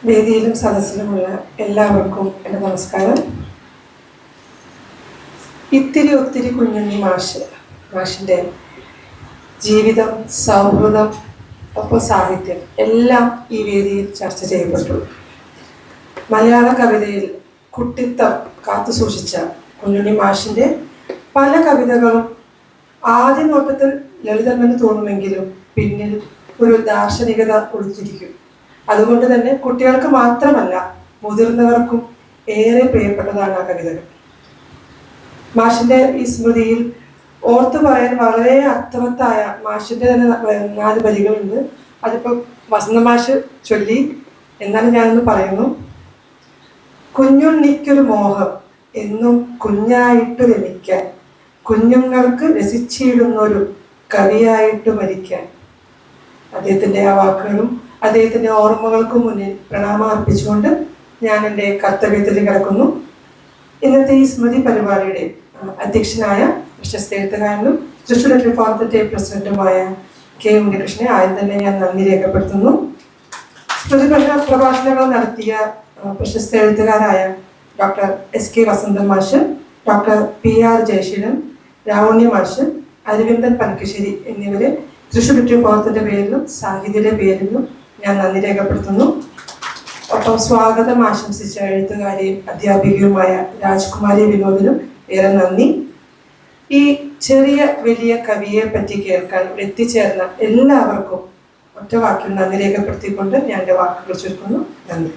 വേദിയിലും സദസ്സിലുമുള്ള എല്ലാവർക്കും എൻ്റെ നമസ്കാരം. ഇത്തിരി ഒത്തിരി കുഞ്ഞുണ്ണി മാഷിൻ്റെ ജീവിതം, സൗഹൃദം, ഒപ്പം സാഹിത്യം എല്ലാം ഈ വേദിയിൽ ചർച്ച ചെയ്യപ്പെട്ടു. മലയാള കവിതയിൽ കുട്ടിത്തം കാത്തു സൂക്ഷിച്ച കുഞ്ഞുണ്ണി മാഷിൻ്റെ പല കവിതകളും ആദ്യ നോട്ടത്തിൽ ലളിതമെന്ന് തോന്നുമെങ്കിലും പിന്നിൽ ഒരു ദാർശനികത ഒളിച്ചിരിക്കും. അതുകൊണ്ട് തന്നെ കുട്ടികൾക്ക് മാത്രമല്ല മുതിർന്നവർക്കും ഏറെ പ്രിയപ്പെട്ടതാണ് ആ കവിതകൾ. മാഷിന്റെ ഈ സ്മൃതിയിൽ ഓർത്തു പറയാൻ വളരെ അർത്ഥവത്തായ മാഷിന്റെ തന്നെ 4 വരികളുണ്ട്. അതിപ്പോൾ വസന്ത മാഷ് ചൊല്ലി, എന്നാലും ഞാനൊന്ന് പറയുന്നു. കുഞ്ഞുണ്ണിക്കൊരു മോഹം എന്നും കുഞ്ഞായിട്ട് രമിക്കാൻ, കുഞ്ഞുങ്ങൾക്ക് രസിച്ചിടുന്നൊരു കവിയായിട്ട് മരിക്കാൻ. അദ്ദേഹത്തിൻ്റെ ആ വാക്കുകളും അദ്ദേഹത്തിൻ്റെ ഓർമ്മകൾക്കും മുന്നിൽ പ്രണാമം അർപ്പിച്ചുകൊണ്ട് ഞാൻ എൻ്റെ കർത്തവ്യത്തിൽ കിടക്കുന്നു. ഇന്നത്തെ ഈ സ്മൃതി പരിപാടിയുടെ അധ്യക്ഷനായ പ്രശസ്ത എഴുത്തുകാരനും തൃശ്ശൂർ ലിറ്റററി ഫോറത്തിന്റെ പ്രസിഡന്റുമായ കെ ഉണ്ണികൃഷ്ണനെ ആദ്യം തന്നെ ഞാൻ നന്ദി രേഖപ്പെടുത്തുന്നു. സ്മൃതി പ്രഭാഷണങ്ങൾ നടത്തിയ പ്രശസ്ത എഴുത്തുകാരായ ഡോക്ടർ എസ്.കെ. വസന്തൻ മാഷ്, ഡോക്ടർ പി.ആർ. ജയശീലൻ, രാവുണ്ണി മാഷ്, അരവിന്ദൻ പനക്കശ്ശേരി എന്നിവരെ തൃശ്ശൂർ ലിറ്റററി ഫോറത്തിന്റെ പേരിലും സാഹിത്യയുടെ പേരിലും ഞാൻ നന്ദി രേഖപ്പെടുത്തുന്നു. ഒപ്പം സ്വാഗതം ആശംസിച്ച എഴുത്തുകാരിയും അധ്യാപികയുമായ രാജ്കുമാരി വിനോദിനും ഏറെ നന്ദി. ഈ ചെറിയ വലിയ കവിയെ പറ്റി കേൾക്കാൻ എത്തിച്ചേർന്ന എല്ലാവർക്കും ഒറ്റ വാക്കിൽ നന്ദി രേഖപ്പെടുത്തിക്കൊണ്ട് ഞാൻ എൻ്റെ വാക്കുകൾ ചുരുക്കുന്നു. നന്ദി.